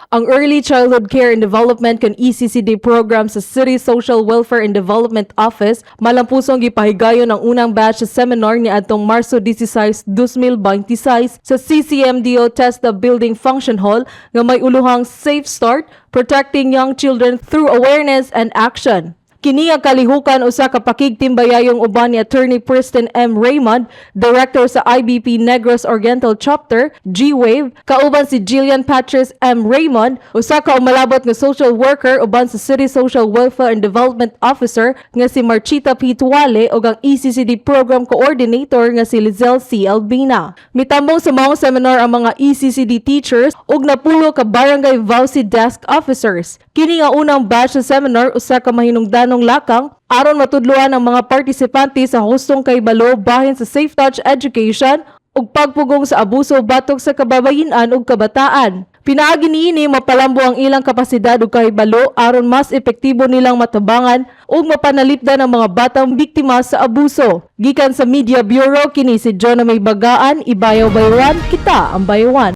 Ang Early Childhood Care and Development kan ECCD program sa City Social Welfare and Development Office malampusong gipahigayon ang unang batch sa seminar ni adtong Marso 16, 2026 sa CCMDO Testa Building Function Hall nga may uluhang Safe Start, Protecting Young Children Through Awareness and Action. Kini ang kalihukan usa ka pakigtimbayayong uban ni Attorney Preston M. Raymond, Director sa IBP Negros Oriental Chapter, G-Wave, kauban si Jillian Patrice M. Raymond, usa ka umalabot nga social worker uban sa City Social Welfare and Development Officer nga si Marchita P. Tuale ug ang ECCD Program Coordinator nga si Lizelle C. Albina. Mitambong sa maong seminar ang mga ECCD teachers ug napulo ka Barangay VAUSI Desk Officers. Kini nga unang batch sa seminar usa ka mahinungdanong lakang aron matudloan ang mga partisipante sa hustong kahibalo bahin sa Safe Touch Education ug pagpugong sa abuso batok sa kababayen-an ug kabataan. Pinaagi niini mapalambo ang ilang kapasidad ug kahibalo aron mas epektibo nilang matabangan ug mapanalipdan ang mga batang biktima sa abuso. Gikan sa Media Bureau kini si Jonah May Bagaan, Ibayaw Baywan, kita ang Bayawan.